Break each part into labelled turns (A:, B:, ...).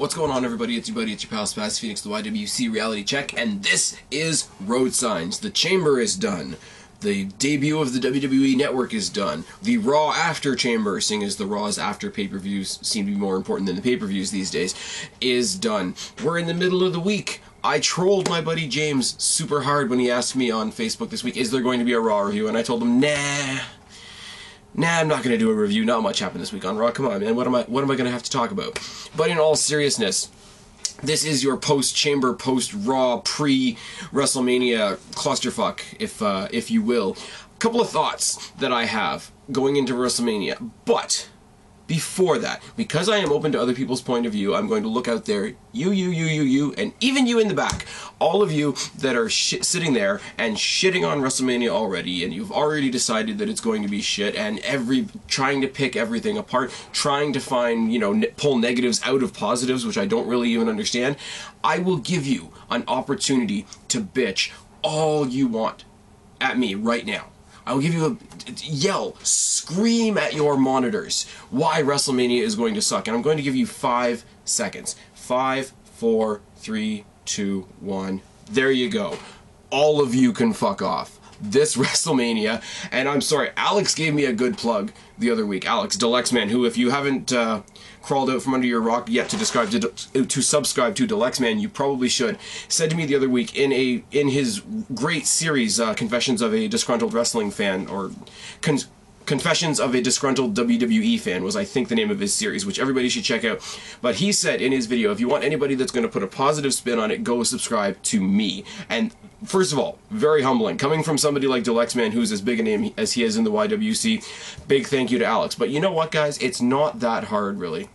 A: What's going on, everybody? It's your buddy, it's your pal Spaz Phoenix, the YWC Reality Check, and this is Road Signs. The Chamber is done. The debut of the WWE Network is done. The Raw After Chamber, seeing as the Raws after pay-per-views seem to be more important than the pay-per-views these days, is done. We're in the middle of the week. I trolled my buddy James super hard when he asked me on Facebook this week, is there going to be a Raw review? And I told him, nah, I'm not going to do a review. Not much happened this week on Raw. Come on, man. What am I going to have to talk about? But in all seriousness, this is your post-Chamber, post-Raw, pre-WrestleMania clusterfuck, if you will. A couple of thoughts that I have going into WrestleMania, but before that, because I am open to other people's point of view, I'm going to look out there, you, and even you in the back, all of you that are sitting there and shitting on WrestleMania already, and you've already decided that it's going to be shit, and trying to pick everything apart, trying to find, pull negatives out of positives, which I don't really even understand. I will give you an opportunity to bitch all you want at me right now. I will give you yell, scream at your monitors why WrestleMania is going to suck. And I'm going to give you 5 seconds. 5, 4, 3, 2, 1. There you go. All of you can fuck off. This WrestleMania, and I'm sorry, Alex gave me a good plug the other week. Alex, Delexman, who, if you haven't crawled out from under your rock yet to subscribe to Delexman, you probably should, said to me the other week in his great series, Confessions of a Disgruntled Wrestling Fan, or Confessions of a Disgruntled WWE Fan was, I think, the name of his series, which everybody should check out. But he said in his video, if you want anybody that's going to put a positive spin on it, go subscribe to me. And first of all, very humbling. Coming from somebody like Delexman, who's as big a name as he is in the YWC, big thank you to Alex. But you know what, guys? It's not that hard, really.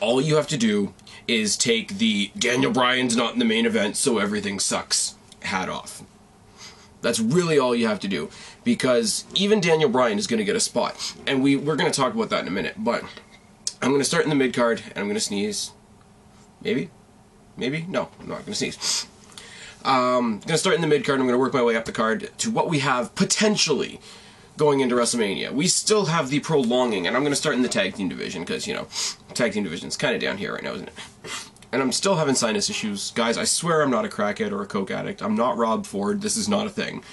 A: All you have to do is take the Daniel Bryan's not in the main event, so everything sucks hat off. That's really all you have to do, because even Daniel Bryan is going to get a spot, and we're going to talk about that in a minute, but I'm going to start in the mid-card, and I'm going to sneeze. Maybe? No, I'm not going to sneeze. I'm going to start in the mid-card, and I'm going to work my way up the card to what we have potentially going into WrestleMania. We still have the prolonging, and I'm going to start in the tag team division, because, tag team division is kind of down here right now, isn't it? And I'm still having sinus issues. Guys, I swear I'm not a crackhead or a coke addict. I'm not Rob Ford. This is not a thing.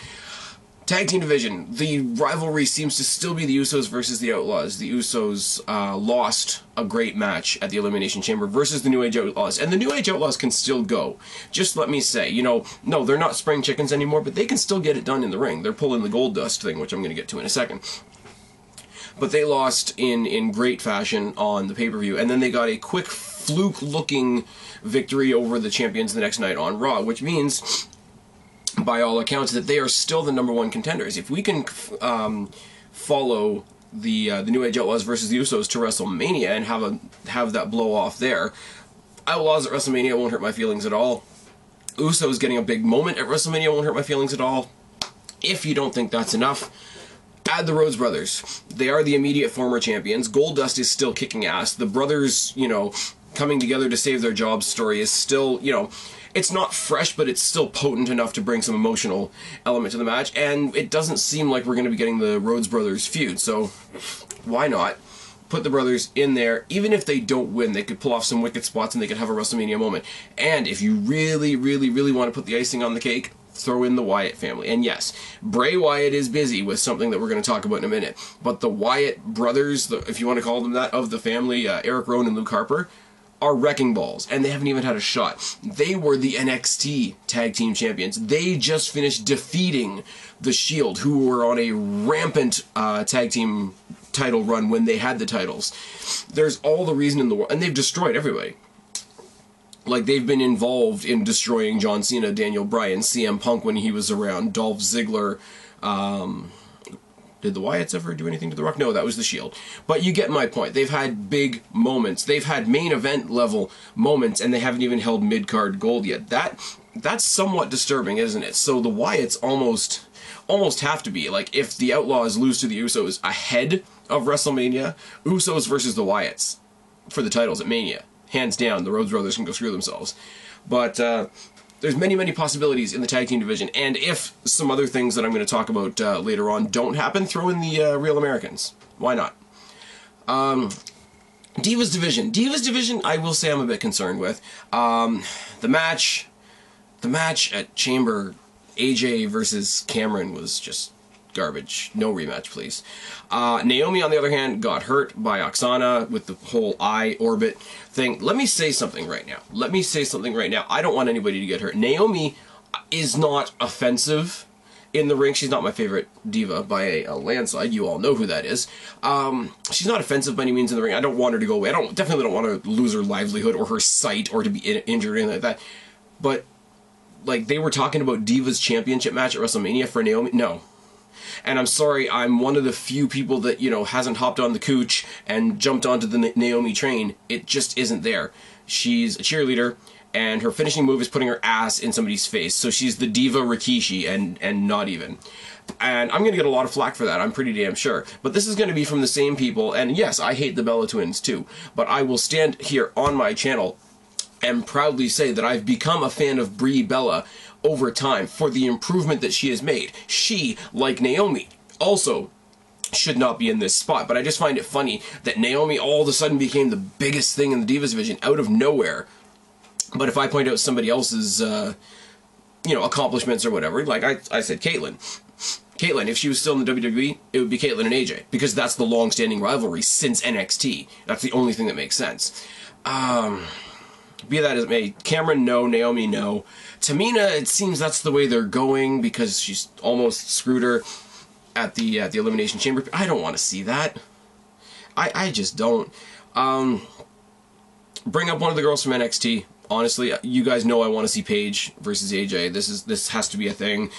A: Tag team division. The rivalry seems to still be the Usos versus the Outlaws. The Usos lost a great match at the Elimination Chamber versus the New Age Outlaws. And the New Age Outlaws can still go. Just let me say, no, they're not spring chickens anymore, but they can still get it done in the ring. They're pulling the gold dust thing, which I'm going to get to in a second. But they lost in great fashion on the pay-per-view, and then they got a quick fluke-looking victory over the champions the next night on Raw, which means, by all accounts, that they are still the #1 contenders. If we can follow the New Age Outlaws versus the Usos to WrestleMania and have that blow off there, Outlaws at WrestleMania won't hurt my feelings at all. Usos getting a big moment at WrestleMania won't hurt my feelings at all. If you don't think that's enough, add the Rhodes Brothers. They are the immediate former champions. Goldust is still kicking ass. The brothers, coming together to save their jobs story is still, it's not fresh, but it's still potent enough to bring some emotional element to the match. And it doesn't seem like we're going to be getting the Rhodes Brothers feud, so why not put the brothers in there? Even if they don't win, they could pull off some wicked spots and they could have a WrestleMania moment. And if you really, really, really want to put the icing on the cake, throw in the Wyatt family. And yes, Bray Wyatt is busy with something that we're going to talk about in a minute. But the Wyatt brothers, if you want to call them that, of the family, Eric Rowan and Luke Harper, are wrecking balls, and they haven't even had a shot. They were the NXT Tag Team Champions. They just finished defeating The Shield, who were on a rampant tag team title run when they had the titles. There's all the reason in the world, and they've destroyed everybody. Like, they've been involved in destroying John Cena, Daniel Bryan, CM Punk when he was around, Dolph Ziggler. Did the Wyatts ever do anything to The Rock? No, that was The Shield. But you get my point. They've had big moments. They've had main event level moments, and they haven't even held mid-card gold yet. That's somewhat disturbing, isn't it? So the Wyatts almost have to be. Like, if the Outlaws lose to the Usos ahead of WrestleMania, Usos versus the Wyatts for the titles at Mania. Hands down, the Rhodes Brothers can go screw themselves. But there's many, many possibilities in the tag team division, and if some other things that I'm going to talk about later on don't happen, throw in the Real Americans. Why not? Divas Division. Divas Division, I will say I'm a bit concerned with. The match at Chamber, AJ versus Cameron, was just garbage. No rematch, please. Naomi, on the other hand, got hurt by Oksana with the whole eye orbit thing. Let me say something right now. I don't want anybody to get hurt. Naomi is not offensive in the ring. She's not my favorite diva by a landslide. You all know who that is. She's not offensive by any means in the ring. I don't want her to go away. Definitely don't want her to lose her livelihood or her sight or to be injured or anything like that. But, like, they were talking about Divas Championship match at WrestleMania for Naomi. No. And I'm sorry, I'm one of the few people that, you know, hasn't hopped on the cooch and jumped onto the Naomi train. It just isn't there. She's a cheerleader, and her finishing move is putting her ass in somebody's face. So she's the diva Rikishi, and not even. And I'm going to get a lot of flack for that, I'm pretty damn sure. But this is going to be from the same people, and yes, I hate the Bella Twins too. But I will stand here on my channel and proudly say that I've become a fan of Brie Bella over time for the improvement that she has made. She, like Naomi, also should not be in this spot, but I just find it funny that Naomi all of a sudden became the biggest thing in the Divas Division out of nowhere. But if I point out somebody else's, you know, accomplishments or whatever, like I said, Caitlyn, if she was still in the WWE, it would be Caitlyn and AJ, because that's the long-standing rivalry since NXT. That's the only thing that makes sense. Be that as it may, Cameron, no. Naomi, no. Tamina, it seems that's the way they're going because she's almost screwed her at the Elimination Chamber. I don't want to see that. I just don't. Bring up one of the girls from NXT. Honestly, you guys know I want to see Paige versus AJ. This has to be a thing.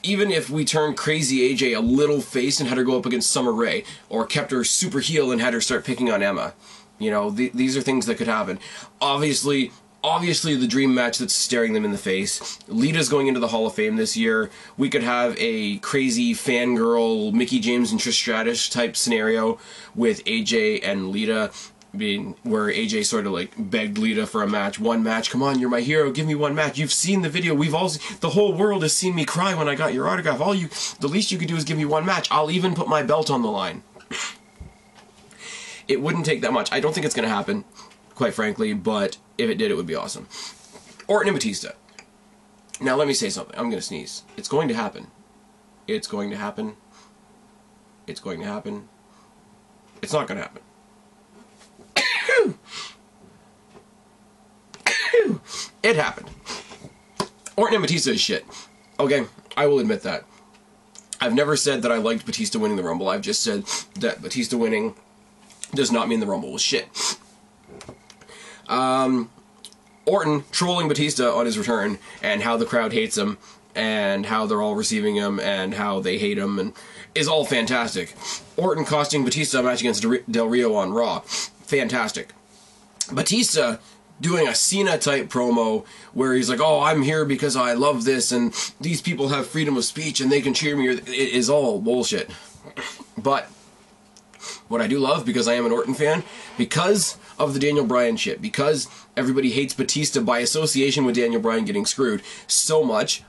A: Even if we turned crazy AJ a little face and had her go up against Summer Rae, or kept her super heel and had her start picking on Emma. You know, these are things that could happen. Obviously the dream match that's staring them in the face. Lita's going into the Hall of Fame this year. We could have a crazy fangirl Mickie James and Trish Stratus type scenario with AJ and Lita, where AJ sort of like begged Lita for a match. One match. Come on, you're my hero. Give me one match. You've seen the video. The whole world has seen me cry when I got your autograph. The least you could do is give me one match. I'll even put my belt on the line. It wouldn't take that much. I don't think it's going to happen, quite frankly, but if it did, it would be awesome. Orton and Batista. Now, let me say something. I'm going to sneeze. It's going to happen. It's going to happen. It's going to happen. It's not going to happen. It happened. Orton and Batista is shit. Okay, I will admit that. I've never said that I liked Batista winning the Rumble. I've just said that Batista winning does not mean the Rumble was shit. Orton trolling Batista on his return, and how the crowd hates him, and how they're all receiving him, and how they hate him, and is all fantastic. Orton costing Batista a match against Del Rio on Raw. Fantastic. Batista doing a Cena-type promo where he's like, oh, I'm here because I love this, and these people have freedom of speech, and they can cheer me. It is all bullshit. But what I do love, because I am an Orton fan, because of the Daniel Bryan shit, because everybody hates Batista by association with Daniel Bryan getting screwed so much,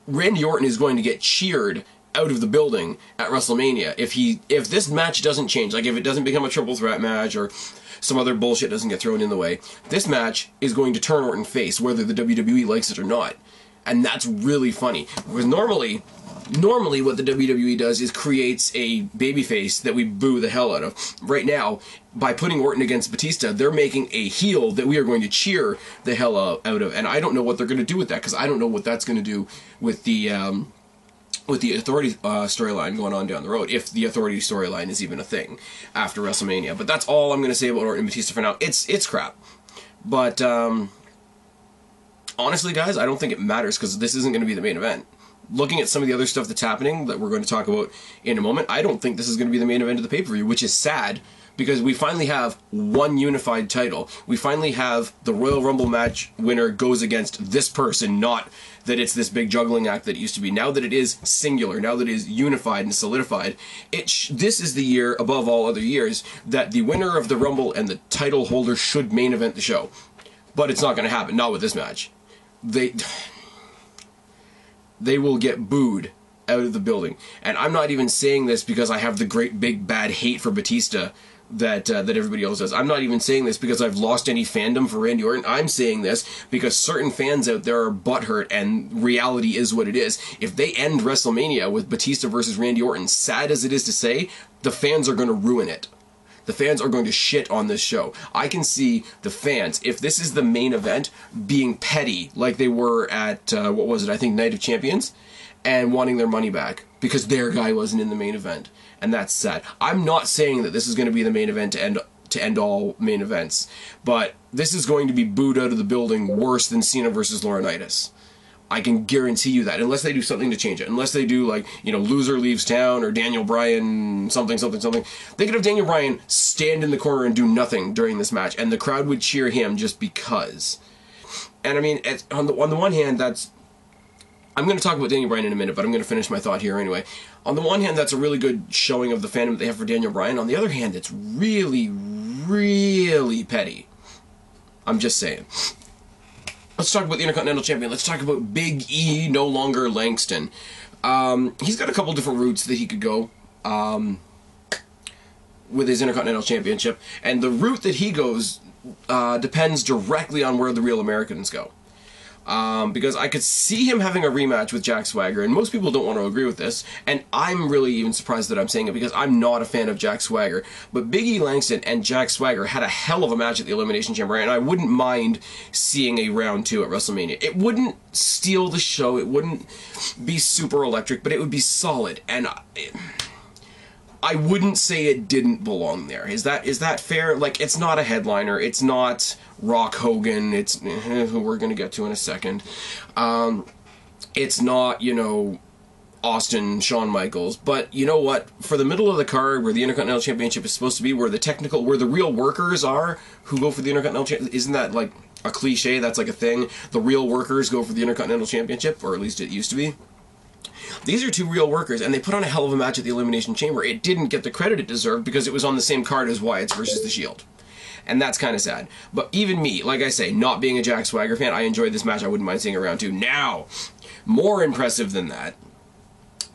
A: Randy Orton is going to get cheered out of the building at WrestleMania if this match doesn't change. Like, if it doesn't become a triple threat match or some other bullshit doesn't get thrown in the way, this match is going to turn Orton face, whether the WWE likes it or not. And that's really funny. Because normally what the WWE does is creates a babyface that we boo the hell out of. Right now, by putting Orton against Batista, they're making a heel that we are going to cheer the hell out of. And I don't know what they're going to do with that, because I don't know what that's going to do with the Authority storyline going on down the road, if the Authority storyline is even a thing after WrestleMania. But that's all I'm going to say about Orton and Batista for now. It's crap. But honestly, guys, I don't think it matters, because this isn't going to be the main event. Looking at some of the other stuff that's happening that we're going to talk about in a moment, I don't think this is going to be the main event of the pay-per-view, which is sad, because we finally have one unified title. We finally have the Royal Rumble match winner goes against this person, not that it's this big juggling act that it used to be. Now that it is singular, now that it is unified and solidified, this is the year, above all other years, that the winner of the Rumble and the title holder should main event the show. But it's not going to happen, not with this match. They will get booed out of the building. And I'm not even saying this because I have the great big bad hate for Batista that everybody else does. I'm not even saying this because I've lost any fandom for Randy Orton. I'm saying this because certain fans out there are butthurt, and reality is what it is. If they end WrestleMania with Batista versus Randy Orton, sad as it is to say, the fans are going to ruin it. The fans are going to shit on this show. I can see the fans, if this is the main event, being petty like they were at, what was it, I think Night of Champions, and wanting their money back because their guy wasn't in the main event. And that's sad. I'm not saying that this is going to be the main event to end all main events, but this is going to be booed out of the building worse than Cena versus Laurinaitis. I can guarantee you that, unless they do something to change it. Unless they do, like, you know, loser leaves town, or Daniel Bryan something. They could have Daniel Bryan stand in the corner and do nothing during this match, and the crowd would cheer him just because. And I mean, on the one hand, that's... I'm going to talk about Daniel Bryan in a minute, but I'm going to finish my thought here anyway. On the one hand, that's a really good showing of the fandom that they have for Daniel Bryan. On the other hand, it's really, really petty. I'm just saying. Let's talk about the Intercontinental Champion. Let's talk about Big E, no longer Langston. He's got a couple different routes that he could go with his Intercontinental Championship. And the route that he goes depends directly on where the Real Americans go. Because I could see him having a rematch with Jack Swagger, and most people don't want to agree with this, and I'm really even surprised that I'm saying it because I'm not a fan of Jack Swagger. But Big E Langston and Jack Swagger had a hell of a match at the Elimination Chamber, and I wouldn't mind seeing a round 2 at WrestleMania. It wouldn't steal the show, it wouldn't be super electric, but it would be solid, and I wouldn't say it didn't belong there. Is that fair? Like, it's not a headliner, it's not Rock Hogan, it's who we're going to get to in a second. It's not, you know, Austin, Shawn Michaels, but you know what? For the middle of the card, where the Intercontinental Championship is supposed to be, where the real workers are who go for the Intercontinental Championship, isn't that like a cliche? That's like a thing. The real workers go for the Intercontinental Championship, or at least it used to be. These are two real workers, and they put on a hell of a match at the Elimination Chamber. It didn't get the credit it deserved because it was on the same card as Wyatt's versus The Shield. And that's kind of sad. But even me, like I say, not being a Jack Swagger fan, I enjoyed this match. I wouldn't mind seeing it round 2. Now, more impressive than that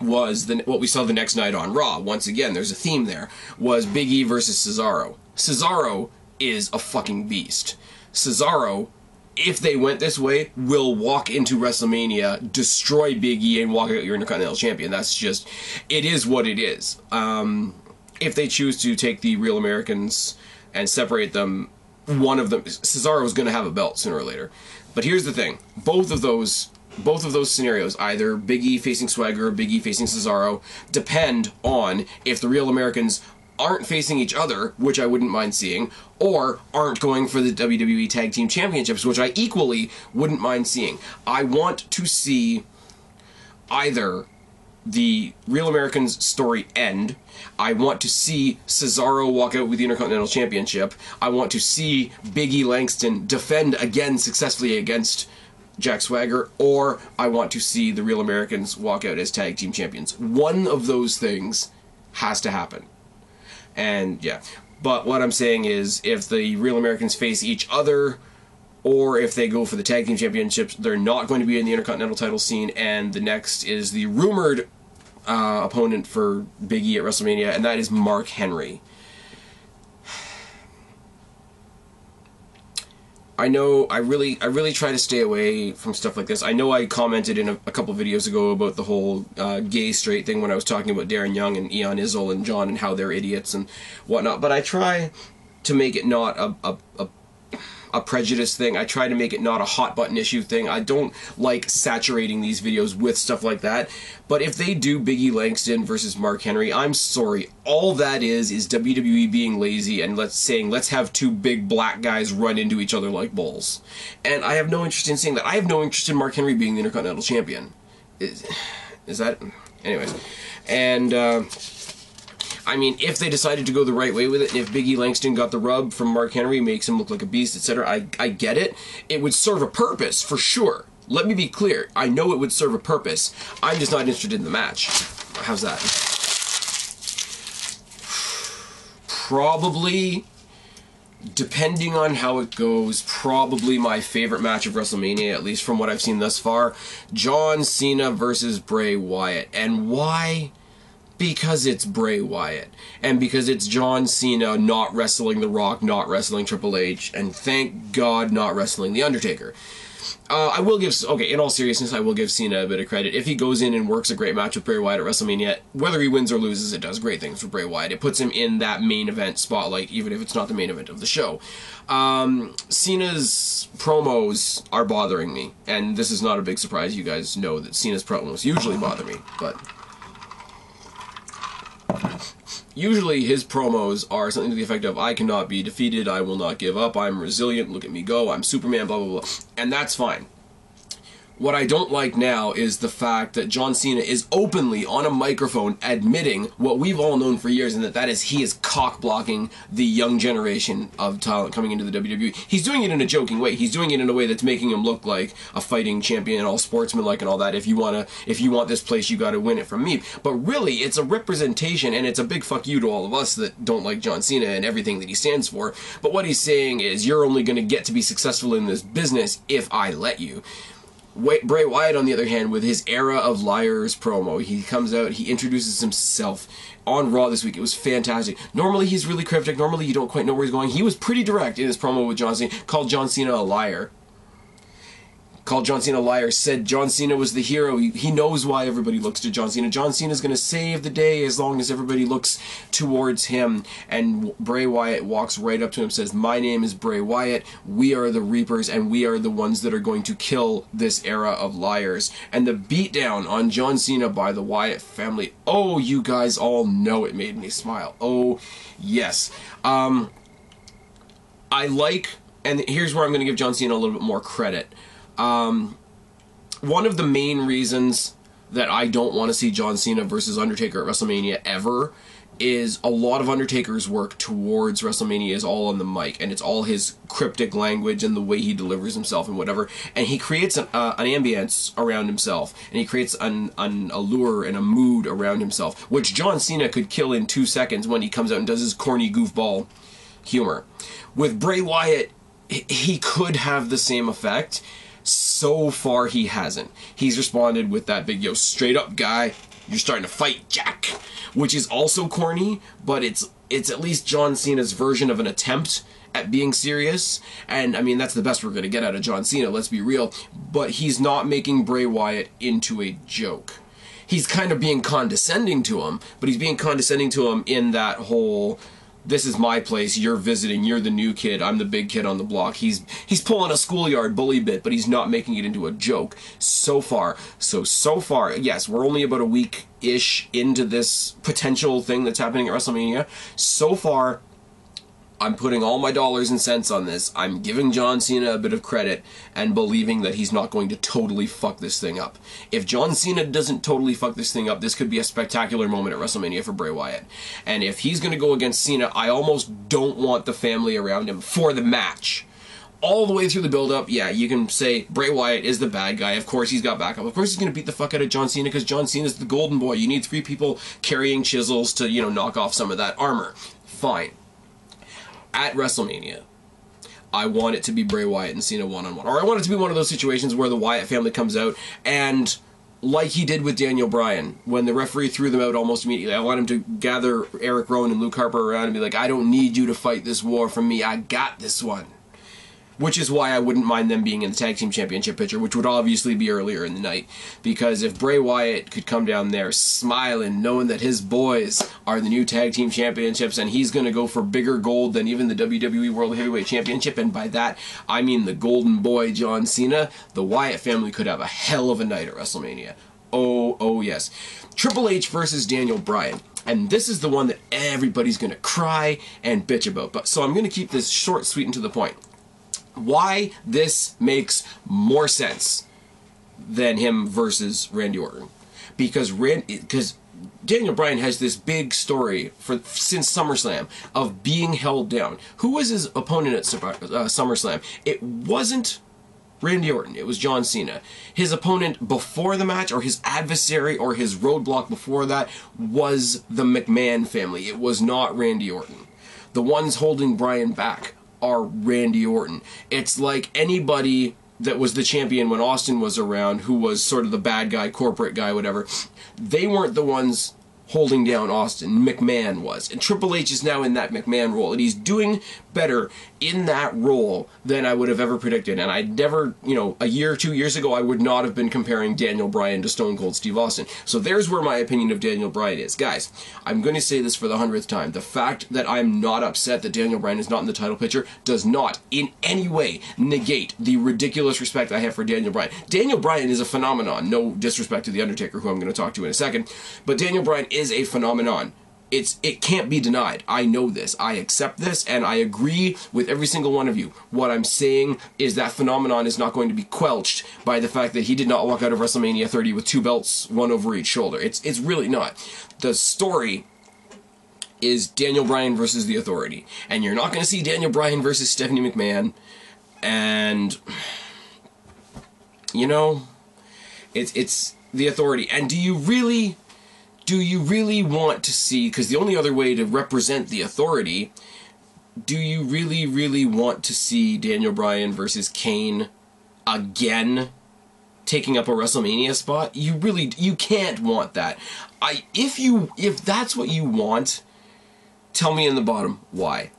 A: was what we saw the next night on Raw. Once again, there's a theme there. Was Big E versus Cesaro. Cesaro is a fucking beast. Cesaro, if they went this way, will walk into WrestleMania, destroy Big E, and walk out your Intercontinental Champion. That's just... it is what it is. If they choose to take the Real Americans and separate them, one of them... Cesaro is going to have a belt sooner or later. But here's the thing. Both of those scenarios, either Big E facing Swagger or Big E facing Cesaro, depend on if the Real Americans aren't facing each other, which I wouldn't mind seeing, or aren't going for the WWE Tag Team Championships, which I equally wouldn't mind seeing. I want to see either the Real Americans story end. I want to see Cesaro walk out with the Intercontinental Championship. I want to see Big E Langston defend again successfully against Jack Swagger, or I want to see the Real Americans walk out as Tag Team Champions. One of those things has to happen. And yeah, but what I'm saying is, if the Real Americans face each other, or if they go for the Tag Team Championships, they're not going to be in the Intercontinental title scene, and the next is the rumored opponent for Big E at WrestleMania, and that is Mark Henry. I know I really try to stay away from stuff like this. I know I commented in a couple videos ago about the whole gay straight thing when I was talking about Darren Young and Eon Izzle and John and how they're idiots and whatnot, but I try to make it not a prejudice thing. I try to make it not a hot button issue thing. I don't like saturating these videos with stuff like that. But if they do Big E Langston versus Mark Henry, I'm sorry. All that is WWE being lazy and let's have two big black guys run into each other like bulls. And I have no interest in seeing that. I have no interest in Mark Henry being the Intercontinental Champion. Is that... anyways. And, I mean, if they decided to go the right way with it, and if Big E Langston got the rub from Mark Henry, makes him look like a beast, etc., I get it. It would serve a purpose, for sure. Let me be clear. I know it would serve a purpose. I'm just not interested in the match. How's that? Probably, depending on how it goes, probably my favorite match of WrestleMania, at least from what I've seen thus far, John Cena versus Bray Wyatt. And why? Because it's Bray Wyatt. And because it's John Cena not wrestling The Rock, not wrestling Triple H, and thank God not wrestling The Undertaker. I will give, okay, in all seriousness, I will give Cena a bit of credit. If he goes in and works a great match with Bray Wyatt at WrestleMania, whether he wins or loses, it does great things for Bray Wyatt. It puts him in that main event spotlight, even if it's not the main event of the show. Cena's promos are bothering me, and this is not a big surprise. You guys know that Cena's promos usually bother me, but usually his promos are something to the effect of, I cannot be defeated, I will not give up, I'm resilient, look at me go, I'm Superman, blah, blah, blah. And that's fine. What I don't like now is the fact that John Cena is openly on a microphone admitting what we've all known for years, and that is he is cock-blocking the young generation of talent coming into the WWE. He's doing it in a joking way. He's doing it in a way that's making him look like a fighting champion, all sportsmanlike and all that. If you want this place, you gotta win it from me. But really, it's a representation, and it's a big fuck you to all of us that don't like John Cena and everything that he stands for. But what he's saying is, you're only gonna get to be successful in this business if I let you. Bray Wyatt, on the other hand, with his Era of Liars promo, he comes out, he introduces himself on Raw this week. It was fantastic. Normally he's really cryptic, normally you don't quite know where he's going. He was pretty direct in his promo with John Cena, called John Cena a liar. Called John Cena a liar, said John Cena was the hero. He knows why everybody looks to John Cena. John Cena's going to save the day as long as everybody looks towards him. And Bray Wyatt walks right up to him and says, my name is Bray Wyatt, we are the Reapers, and we are the ones that are going to kill this Era of Liars. And the beatdown on John Cena by the Wyatt family, oh, you guys all know it made me smile. Oh, yes. I like, and here's where I'm going to give John Cena a little bit more credit. One of the main reasons that I don't want to see John Cena versus Undertaker at WrestleMania ever is a lot of Undertaker's work towards WrestleMania is all on the mic, and it's all his cryptic language and the way he delivers himself and whatever, and he creates an ambience around himself, and he creates an allure and a mood around himself, which John Cena could kill in 2 seconds when he comes out and does his corny goofball humor. With Bray Wyatt, he could have the same effect. So far, he hasn't. He's responded with that big, yo, straight up guy, you're starting to fight, Jack, which is also corny, but it's at least John Cena's version of an attempt at being serious, and I mean, that's the best we're going to get out of John Cena, let's be real, but he's not making Bray Wyatt into a joke. He's kind of being condescending to him, but he's being condescending to him in that whole, this is my place, you're visiting, you're the new kid, I'm the big kid on the block. He's pulling a schoolyard bully bit, but he's not making it into a joke so far. So far, yes, we're only about a week-ish into this potential thing that's happening at WrestleMania. So far, I'm putting all my dollars and cents on this. I'm giving John Cena a bit of credit and believing that he's not going to totally fuck this thing up. If John Cena doesn't totally fuck this thing up, this could be a spectacular moment at WrestleMania for Bray Wyatt. And if he's going to go against Cena, I almost don't want the family around him for the match. All the way through the build-up, yeah, you can say Bray Wyatt is the bad guy. Of course he's got backup. Of course he's going to beat the fuck out of John Cena because John Cena's the golden boy. You need 3 people carrying chisels to, you know, knock off some of that armor. Fine. At WrestleMania, I want it to be Bray Wyatt and Cena one-on-one. Or I want it to be one of those situations where the Wyatt family comes out and, like he did with Daniel Bryan, when the referee threw them out almost immediately, I want him to gather Eric Rowan and Luke Harper around and be like, I don't need you to fight this war from me, I got this one. Which is why I wouldn't mind them being in the Tag Team Championship picture, which would obviously be earlier in the night. Because if Bray Wyatt could come down there smiling, knowing that his boys are the new Tag Team Championships, and he's going to go for bigger gold than even the WWE World Heavyweight Championship, and by that, I mean the golden boy John Cena, the Wyatt family could have a hell of a night at WrestleMania. Oh yes. Triple H versus Daniel Bryan. And this is the one that everybody's going to cry and bitch about. So I'm going to keep this short, sweet, and to the point. Why this makes more sense than him versus Randy Orton. Because Daniel Bryan has this big story since SummerSlam of being held down. Who was his opponent at SummerSlam? It wasn't Randy Orton, it was John Cena. His opponent before the match, or his adversary, or his roadblock before that, was the McMahon family. It was not Randy Orton. The ones holding Bryan back are Randy Orton. It's like anybody that was the champion when Austin was around, who was sort of the bad guy, corporate guy, whatever, they weren't the ones holding down Austin. McMahon was. And Triple H is now in that McMahon role. And he's doing better in that role than I would have ever predicted. And I'd never, you know, a year or 2 years ago, I would not have been comparing Daniel Bryan to Stone Cold Steve Austin. So there's where my opinion of Daniel Bryan is. Guys, I'm going to say this for the 100th time. The fact that I'm not upset that Daniel Bryan is not in the title picture does not in any way negate the ridiculous respect I have for Daniel Bryan. Daniel Bryan is a phenomenon. No disrespect to The Undertaker, who I'm going to talk to in a second. But Daniel Bryan is a phenomenon. It can't be denied. I know this. I accept this, and I agree with every single one of you. What I'm saying is that phenomenon is not going to be quelched by the fact that he did not walk out of WrestleMania 30 with 2 belts, one over each shoulder. It's really not. The story is Daniel Bryan versus The Authority. And you're not going to see Daniel Bryan versus Stephanie McMahon. And, you know, it's The Authority. And do you really want to see, because the only other way to represent The Authority, do you really want to see Daniel Bryan versus Kane again taking up a WrestleMania spot? You can't want that. If that's what you want, tell me in the bottom why.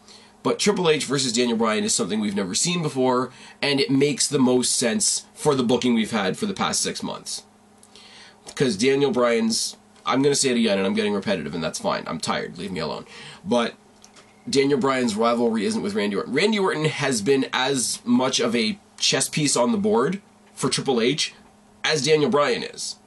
A: But Triple H versus Daniel Bryan is something we've never seen before, and it makes the most sense for the booking we've had for the past 6 months. Because Daniel Bryan's, I'm going to say it again, and I'm getting repetitive, and that's fine. I'm tired. Leave me alone. But Daniel Bryan's rivalry isn't with Randy Orton. Randy Orton has been as much of a chess piece on the board for Triple H as Daniel Bryan is.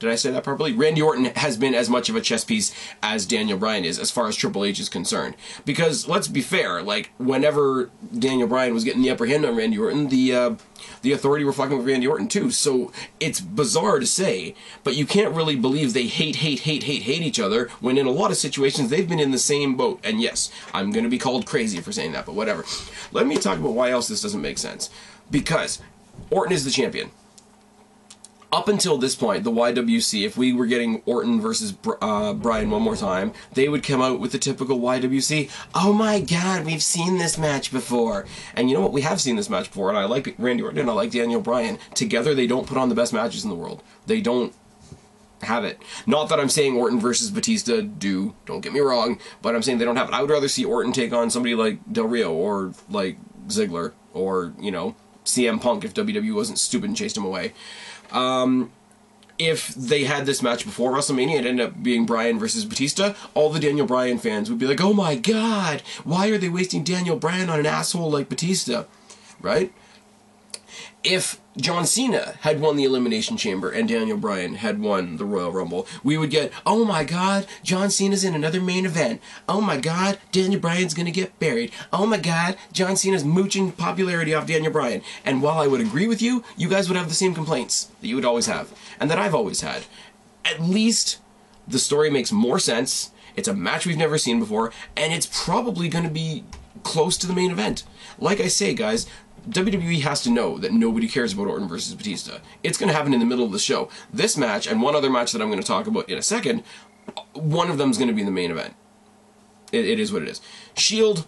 A: Did I say that properly? Randy Orton has been as much of a chess piece as Daniel Bryan is, as far as Triple H is concerned. Because, let's be fair, like, whenever Daniel Bryan was getting the upper hand on Randy Orton, the Authority were fucking with Randy Orton too. So, it's bizarre to say, but you can't really believe they hate each other, when in a lot of situations they've been in the same boat. And yes, I'm gonna be called crazy for saying that, but whatever. Let me talk about why else this doesn't make sense. Because Orton is the champion. Up until this point, the YWC, if we were getting Orton versus Bryan one more time, they would come out with the typical YWC, oh my god, we've seen this match before. And you know what, we have seen this match before, and I like Randy Orton and I like Daniel Bryan. Together, they don't put on the best matches in the world. They don't have it. Not that I'm saying Orton versus Batista don't get me wrong, but I'm saying they don't have it. I would rather see Orton take on somebody like Del Rio, or like Ziggler, or, you know, CM Punk if WWE wasn't stupid and chased him away. If they had this match before WrestleMania, it ended up being Bryan versus Batista, all the Daniel Bryan fans would be like, oh my god, why are they wasting Daniel Bryan on an asshole like Batista? Right? If John Cena had won the Elimination Chamber and Daniel Bryan had won the Royal Rumble, we would get, oh my god, John Cena's in another main event. Oh my god, Daniel Bryan's gonna get buried. Oh my god, John Cena's mooching popularity off Daniel Bryan. And while I would agree with you, you guys would have the same complaints that you would always have, and that I've always had. At least the story makes more sense, it's a match we've never seen before, and it's probably gonna be close to the main event. Like I say, guys, WWE has to know that nobody cares about Orton versus Batista. It's going to happen in the middle of the show. This match, and one other match that I'm going to talk about in a second, one of them is going to be in the main event. It is what it is. Shield,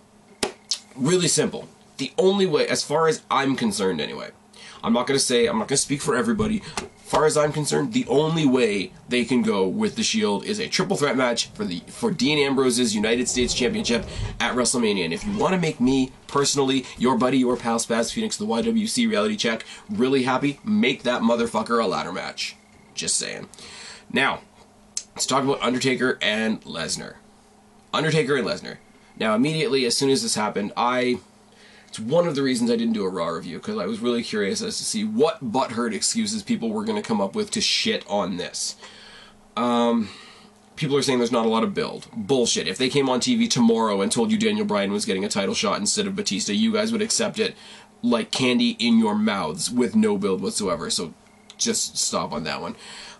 A: really simple. The only way, as far as I'm concerned anyway, I'm not going to speak for everybody. As far as I'm concerned, the only way they can go with the Shield is a triple threat match for Dean Ambrose's United States Championship at WrestleMania. And if you want to make me, personally, your buddy, your pal, Spaz Phoenix, the YWC Reality Check, really happy, make that motherfucker a ladder match. Just saying. Now, let's talk about Undertaker and Lesnar. Undertaker and Lesnar. Now, immediately, as soon as this happened, it's one of the reasons I didn't do a Raw review, because I was really curious as to see what butthurt excuses people were going to come up with to shit on this. People are saying there's not a lot of build. Bullshit. If they came on TV tomorrow and told you Daniel Bryan was getting a title shot instead of Batista, you guys would accept it like candy in your mouths with no build whatsoever, so just stop on that one.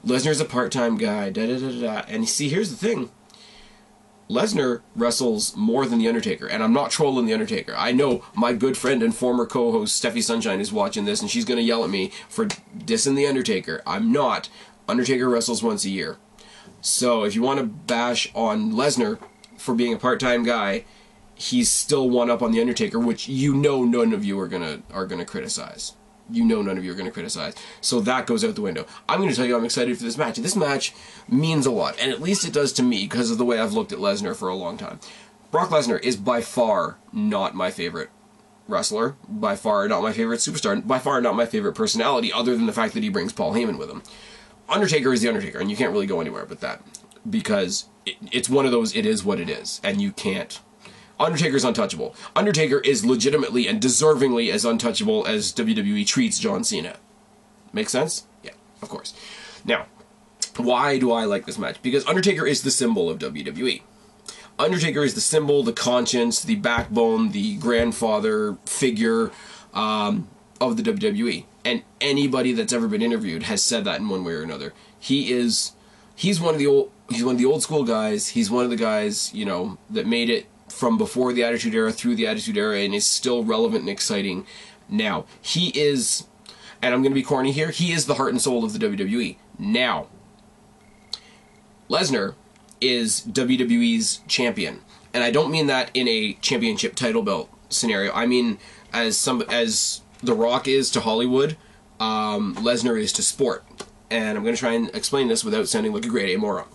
A: Lesnar's a part-time guy, da-da-da-da-da. And see, here's the thing. Lesnar wrestles more than The Undertaker, and I'm not trolling The Undertaker. I know my good friend and former co-host Steffi Sunshine is watching this, and she's going to yell at me for dissing The Undertaker. I'm not. Undertaker wrestles once a year. So if you want to bash on Lesnar for being a part-time guy, he's still one up on The Undertaker, which you know none of you are gonna criticize. you know none of you are going to criticize. So that goes out the window. I'm going to tell you I'm excited for this match. This match means a lot, and at least it does to me because of the way I've looked at Lesnar for a long time. Brock Lesnar is by far not my favorite wrestler, by far not my favorite superstar, by far not my favorite personality, other than the fact that he brings Paul Heyman with him. Undertaker is the Undertaker, and you can't really go anywhere with that, because it's one of those, it is what it is, and you can't. Undertaker's untouchable. Undertaker is legitimately and deservingly as untouchable as WWE treats John Cena. Make sense? Yeah, of course. Now, why do I like this match? Because Undertaker is the symbol of WWE. Undertaker is the symbol, the conscience, the backbone, the grandfather figure of the WWE. And anybody that's ever been interviewed has said that in one way or another. He's one of the old school guys. He's one of the guys, you know, that made it from before the Attitude Era through the Attitude Era and is still relevant and exciting now. He is, and I'm going to be corny here, he is the heart and soul of the WWE. Now, Lesnar is WWE's champion. And I don't mean that in a championship title belt scenario. I mean as The Rock is to Hollywood, Lesnar is to sport. And I'm going to try and explain this without sounding like a grade A moron.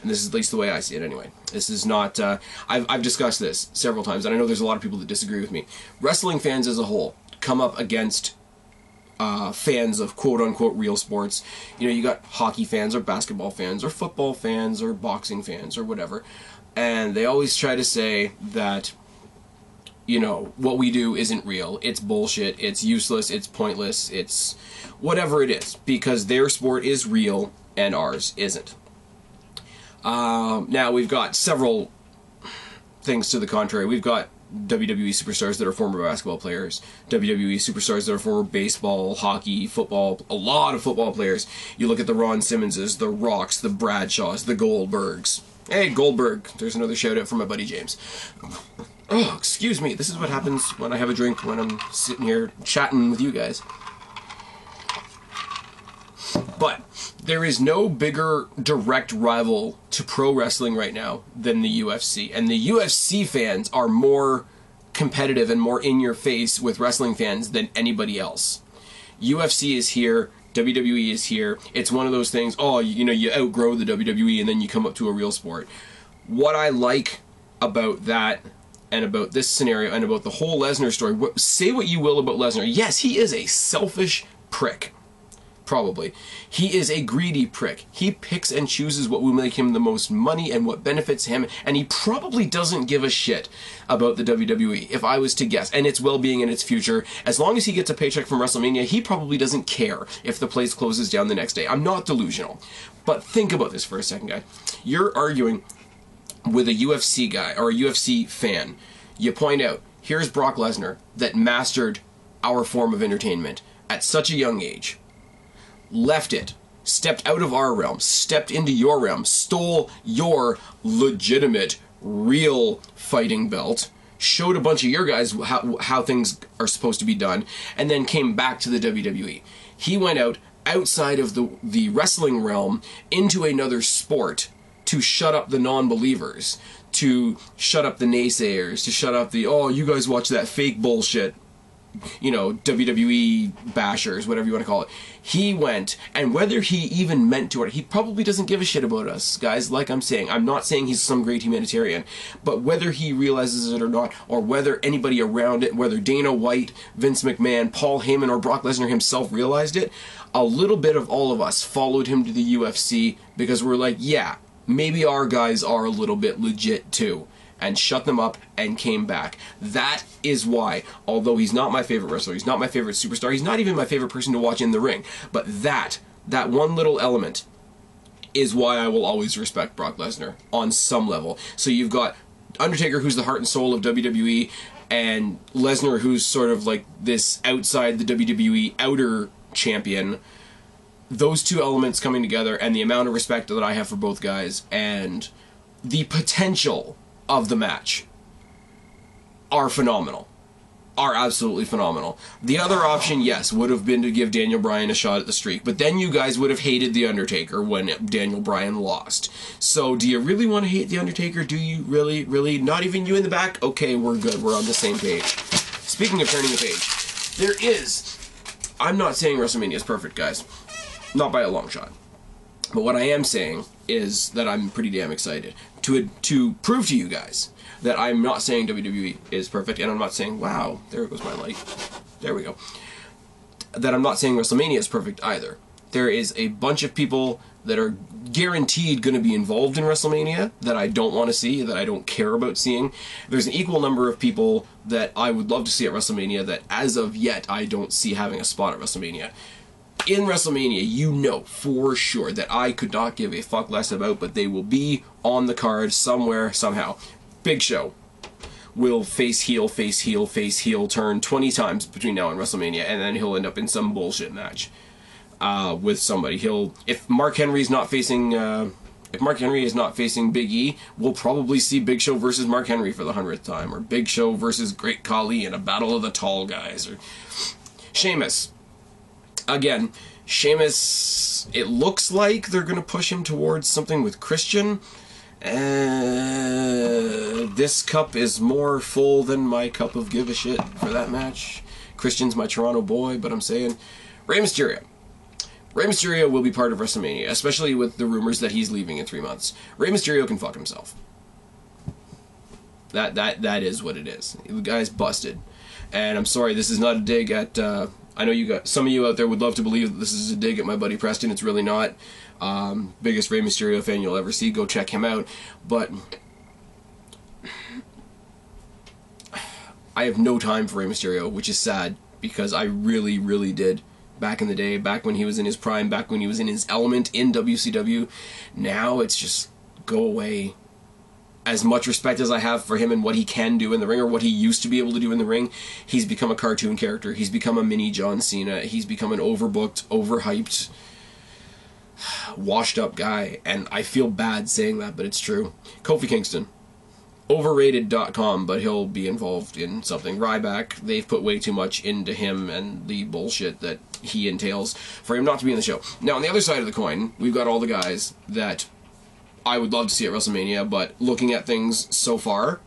A: And this is at least the way I see it anyway. This is not, I've discussed this several times, and I know there's a lot of people that disagree with me. Wrestling fans as a whole come up against fans of quote-unquote real sports. You know, you got hockey fans, or basketball fans, or football fans, or boxing fans, or whatever. And they always try to say that, you know, what we do isn't real. It's bullshit, it's useless, it's pointless, it's whatever it is. Because their sport is real, and ours isn't. Now, we've got several things to the contrary. We've got WWE superstars that are former basketball players, WWE superstars that are former baseball, hockey, football, a lot of football players. You look at the Ron Simmonses, the Rocks, the Bradshaws, the Goldbergs. Hey, Goldberg, there's another shout out from my buddy James. Oh, excuse me, this is what happens when I have a drink when I'm sitting here chatting with you guys. But there is no bigger direct rival to pro wrestling right now than the UFC. And the UFC fans are more competitive and more in your face with wrestling fans than anybody else. UFC is here, WWE is here. It's one of those things, oh, you know, you outgrow the WWE and then you come up to a real sport. What I like about that and about this scenario and about the whole Lesnar story, say what you will about Lesnar. Yes, he is a selfish prick. Probably. He is a greedy prick. He picks and chooses what will make him the most money and what benefits him, and he probably doesn't give a shit about the WWE, if I was to guess, and its well-being and its future. As long as he gets a paycheck from Wrestlemania, he probably doesn't care if the place closes down the next day. I'm not delusional. But think about this for a second, guy. You're arguing with a UFC guy, or a UFC fan. You point out, here's Brock Lesnar that mastered our form of entertainment at such a young age. Left it, stepped out of our realm, stepped into your realm, stole your legitimate, real fighting belt, showed a bunch of your guys how things are supposed to be done, and then came back to the WWE. He went outside of the wrestling realm into another sport to shut up the non-believers, to shut up the naysayers, to shut up the, oh, you guys watch that fake bullshit, you know, WWE bashers, whatever you want to call it. He went, and whether he even meant to, or he probably doesn't give a shit about us, guys, like I'm saying. I'm not saying he's some great humanitarian, but whether he realizes it or not, or whether anybody around it, whether Dana White, Vince McMahon, Paul Heyman, or Brock Lesnar himself realized it, a little bit of all of us followed him to the UFC because we're like, yeah, maybe our guys are a little bit legit too. And shut them up and came back. That is why, although he's not my favorite wrestler, he's not my favorite superstar, he's not even my favorite person to watch in the ring, but that one little element is why I will always respect Brock Lesnar on some level. So you've got Undertaker, who's the heart and soul of WWE, and Lesnar, who's sort of like this outside the WWE outer champion. Those two elements coming together, and the amount of respect that I have for both guys, and the potential of the match are phenomenal. Are absolutely phenomenal. The other option, yes, would have been to give Daniel Bryan a shot at the streak, but then you guys would have hated The Undertaker when Daniel Bryan lost. So do you really want to hate The Undertaker? Do you really, really? Not even you in the back? Okay, we're good. We're on the same page. Speaking of turning the page, there is I'm not saying WrestleMania is perfect, guys. Not by a long shot. But what I am saying is that I'm pretty damn excited to prove to you guys that I'm not saying WWE is perfect, and I'm not saying, wow, there goes my light. There we go. That I'm not saying WrestleMania is perfect either. There is a bunch of people that are guaranteed going to be involved in WrestleMania that I don't want to see, that I don't care about seeing. There's an equal number of people that I would love to see at WrestleMania that, as of yet, I don't see having a spot at WrestleMania. In WrestleMania, you know for sure that I could not give a fuck less about, but they will be on the card somewhere, somehow. Big Show will face heel, face heel, face heel, turn 20 times between now and WrestleMania, and then he'll end up in some bullshit match with somebody. If Mark Henry is not facing Big E, we'll probably see Big Show versus Mark Henry for the 100th time, or Big Show versus Great Khali in a battle of the tall guys, or Sheamus. Again, Sheamus, it looks like they're going to push him towards something with Christian. This cup is more full than my cup of give a shit for that match. Christian's my Toronto boy, but I'm saying Rey Mysterio. Rey Mysterio will be part of WrestleMania, especially with the rumors that he's leaving in 3 months. Rey Mysterio can fuck himself. That is what it is. The guy's busted. And I'm sorry, this is not a dig at... I know some of you out there would love to believe that this is a dig at my buddy Preston. It's really not. Biggest Rey Mysterio fan you'll ever see. Go check him out. But I have no time for Rey Mysterio, which is sad, because I really, really did back in the day, back when he was in his prime, back when he was in his element in WCW. Now it's just go away. As much respect as I have for him and what he can do in the ring, or what he used to be able to do in the ring, he's become a cartoon character. He's become a mini John Cena. He's become an overbooked, overhyped, washed-up guy, and I feel bad saying that, but it's true. Kofi Kingston. Overrated.com, but he'll be involved in something. Ryback, they've put way too much into him and the bullshit that he entails for him not to be in the show. Now, on the other side of the coin, we've got all the guys that I would love to see at WrestleMania, but looking at things so far,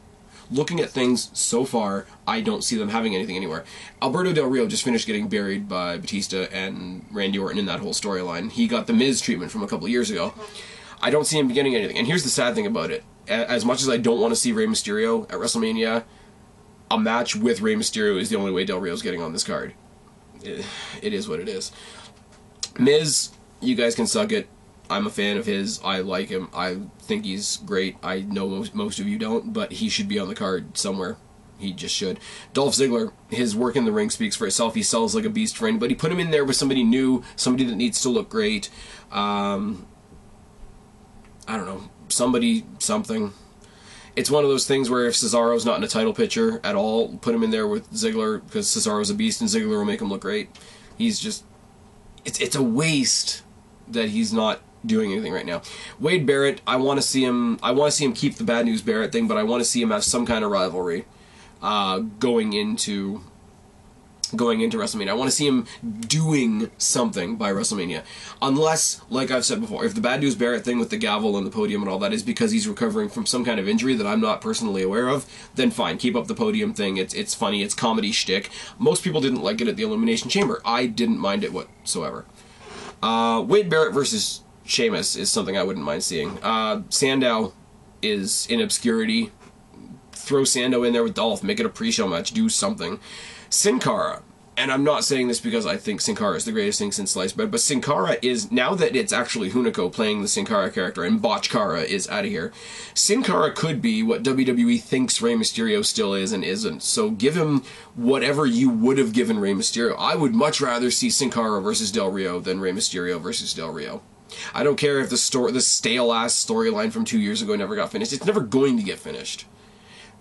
A: I don't see them having anything anywhere. Alberto Del Rio just finished getting buried by Batista and Randy Orton in that whole storyline. He got the Miz treatment from a couple of years ago. I don't see him getting anything. And here's the sad thing about it. As much as I don't want to see Rey Mysterio at WrestleMania, a match with Rey Mysterio is the only way Del Rio's getting on this card. It is what it is. Miz, you guys can suck it. I'm a fan of his. I like him. I think he's great. I know most of you don't, but he should be on the card somewhere. He just should. Dolph Ziggler, his work in the ring speaks for itself. He sells like a beast for anybody. Put him in there with somebody new, somebody that needs to look great. I don't know. Something. It's one of those things where if Cesaro's not in a title picture at all, put him in there with Ziggler, because Cesaro's a beast and Ziggler will make him look great. He's just... It's a waste that he's not doing anything right now. Wade Barrett, I want to see him keep the Bad News Barrett thing, but I want to see him have some kind of rivalry going into WrestleMania. I want to see him doing something by WrestleMania. Unless, like I've said before, if the Bad News Barrett thing with the gavel and the podium and all that is because he's recovering from some kind of injury that I'm not personally aware of, then fine, keep up the podium thing. It's funny, it's comedy shtick. Most people didn't like it at the Elimination Chamber. I didn't mind it whatsoever. Wade Barrett versus Sheamus is something I wouldn't mind seeing. Sandow is in obscurity. Throw Sandow in there with Dolph, make it a pre-show match, do something. Sin Cara, and I'm not saying this because I think Sin Cara is the greatest thing since sliced bread, but Sin Cara is, now that it's actually Hunico playing the Sin Cara character and Botch Cara is out of here, Sin Cara could be what WWE thinks Rey Mysterio still is and isn't. So give him whatever you would have given Rey Mysterio. I would much rather see Sin Cara versus Del Rio than Rey Mysterio versus Del Rio. I don't care if the stale-ass storyline from 2 years ago never got finished. It's never going to get finished.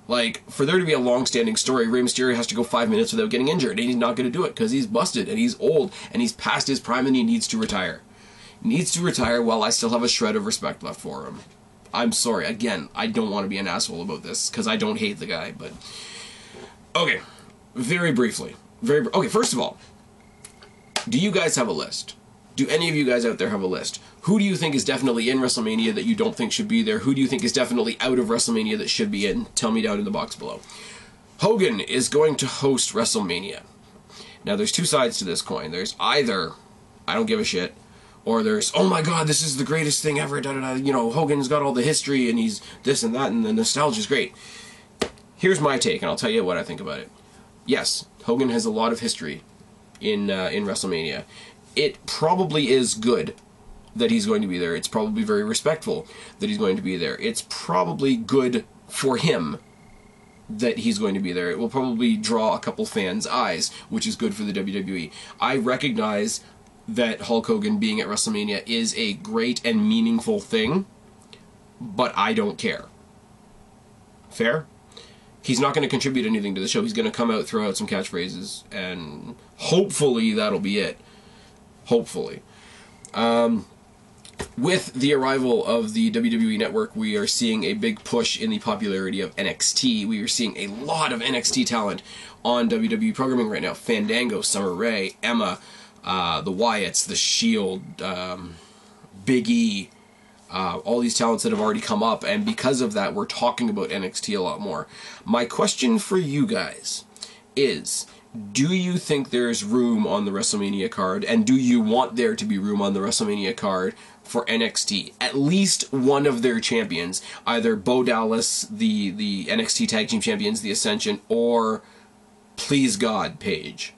A: Like, for there to be a long-standing story, Rey Mysterio has to go 5 minutes without getting injured, and he's not going to do it because he's busted, and he's old, and he's past his prime, and he needs to retire. He needs to retire while I still have a shred of respect left for him. I'm sorry. Again, I don't want to be an asshole about this, because I don't hate the guy, but... Okay, very briefly. Okay, first of all, do you guys have a list? Do any of you guys out there have a list? Who do you think is definitely in WrestleMania that you don't think should be there? Who do you think is definitely out of WrestleMania that should be in? Tell me down in the box below. Hogan is going to host WrestleMania. Now, there's two sides to this coin. There's either, I don't give a shit, or there's, oh my god, this is the greatest thing ever, da-da-da, you know, Hogan's got all the history, and he's this and that, and the nostalgia's great. Here's my take, and I'll tell you what I think about it. Yes, Hogan has a lot of history in WrestleMania. It probably is good that he's going to be there. It's probably very respectful that he's going to be there. It's probably good for him that he's going to be there. It will probably draw a couple fans' eyes, which is good for the WWE. I recognize that Hulk Hogan being at WrestleMania is a great and meaningful thing, but I don't care. Fair? He's not going to contribute anything to the show. He's going to come out, throw out some catchphrases, and hopefully that'll be it. Hopefully. With the arrival of the WWE Network, we are seeing a big push in the popularity of NXT. We are seeing a lot of NXT talent on WWE programming right now. Fandango, Summer Rae, Emma, the Wyatts, The Shield, Big E, all these talents that have already come up, and because of that, we're talking about NXT a lot more. My question for you guys is, do you think there's room on the WrestleMania card, and do you want there to be room on the WrestleMania card for NXT? At least one of their champions, either Bo Dallas, the NXT Tag Team Champions, the Ascension, or, please God, Paige.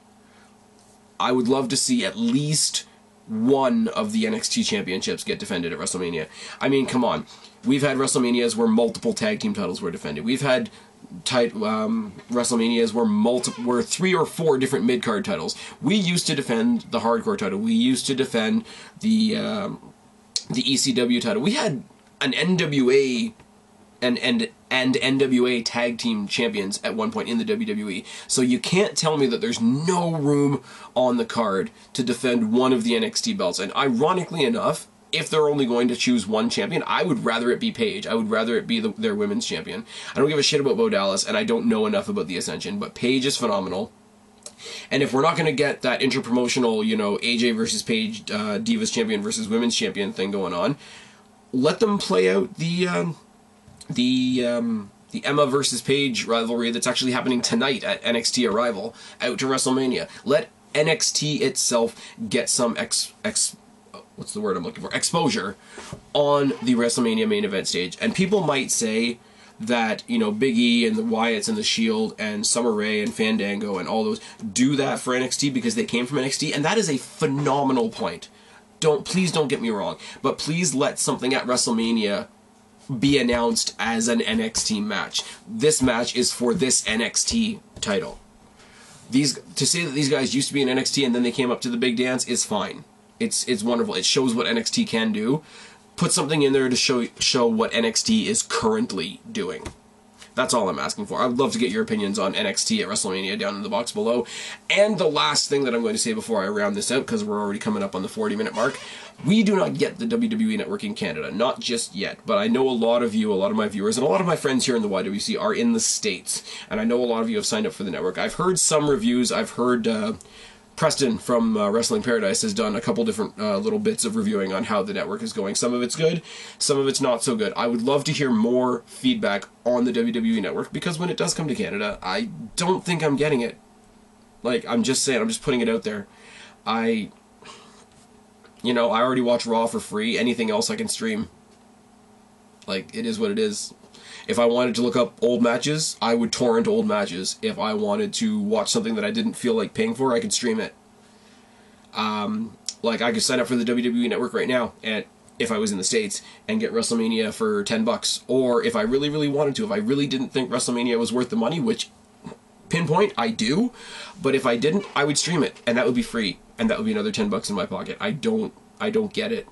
A: I would love to see at least one of the NXT championships get defended at WrestleMania. I mean, come on. We've had WrestleManias where multiple tag team titles were defended. We've had WrestleManias where 3 or 4 different mid-card titles. We used to defend the hardcore title. We used to defend the ECW title. We had an NWA and NWA tag team champions at one point in the WWE. So you can't tell me that there's no room on the card to defend one of the NXT belts. And ironically enough, if they're only going to choose one champion, I would rather it be Paige. I would rather it be their women's champion. I don't give a shit about Bo Dallas, and I don't know enough about the Ascension, but Paige is phenomenal. And if we're not going to get that interpromotional, you know, AJ versus Paige, Divas champion versus women's champion thing going on, let them play out the Emma versus Paige rivalry that's actually happening tonight at NXT Arrival out to WrestleMania. Let NXT itself get some what's the word I'm looking for? Exposure on the WrestleMania main event stage. And people might say that, you know, Big E and the Wyatts and the Shield and Summer Rae and Fandango and all those do that for NXT because they came from NXT, and that is a phenomenal point. Please don't get me wrong, but please let something at WrestleMania be announced as an NXT match. This match is for this NXT title. To say that these guys used to be in NXT and then they came up to the big dance is fine. It's wonderful. It shows what NXT can do. Put something in there to show what NXT is currently doing. That's all I'm asking for. I'd love to get your opinions on NXT at WrestleMania down in the box below. And the last thing that I'm going to say before I round this out, because we're already coming up on the 40-minute mark, we do not get the WWE Network in Canada. Not just yet. But I know a lot of you, a lot of my viewers, and a lot of my friends here in the YWC are in the States. And I know a lot of you have signed up for the network. I've heard some reviews. I've heard Preston from Wrestling Paradise has done a couple different little bits of reviewing on how the network is going. Some of it's good, some of it's not so good. I would love to hear more feedback on the WWE Network, because when it does come to Canada, I don't think I'm getting it. Like, I'm just saying, I'm just putting it out there. I already watch Raw for free. Anything else I can stream. Like, it is what it is. If I wanted to look up old matches, I would torrent old matches. If I wanted to watch something that I didn't feel like paying for, I could stream it. Like, I could sign up for the WWE Network right now, and if I was in the States, and get WrestleMania for $10. Or if I really, really wanted to, if I really didn't think WrestleMania was worth the money, which, pinpoint, I do, but if I didn't, I would stream it, and that would be free, and that would be another $10 in my pocket. I don't get it.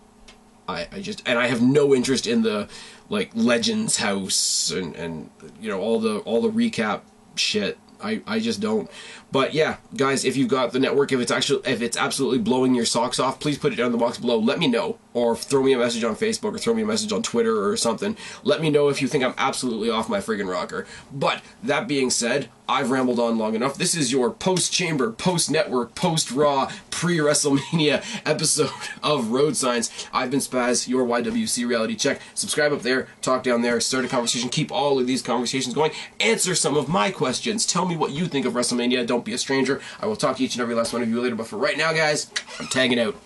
A: I have no interest in the, like, Legends House and you know, all the recap shit. I just don't. But yeah, guys, if you've got the network, if it's absolutely blowing your socks off, please put it down in the box below. Let me know. or throw me a message on Facebook, or throw me a message on Twitter or something. Let me know if you think I'm absolutely off my friggin' rocker. But, that being said, I've rambled on long enough. This is your post-Chamber, post-Network, post-Raw, pre-WrestleMania episode of Road Signs. I've been Spaz, your YWC Reality Check. Subscribe up there, talk down there, start a conversation, keep all of these conversations going, answer some of my questions, tell me what you think of WrestleMania, don't be a stranger. I will talk to each and every last one of you later, but for right now, guys, I'm tagging out.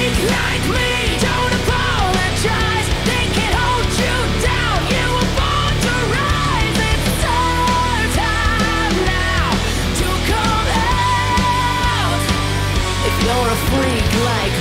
B: Like me, don't apologize. They can't hold you down. You were born to rise. It's our time now to come out. If you're a freak like me.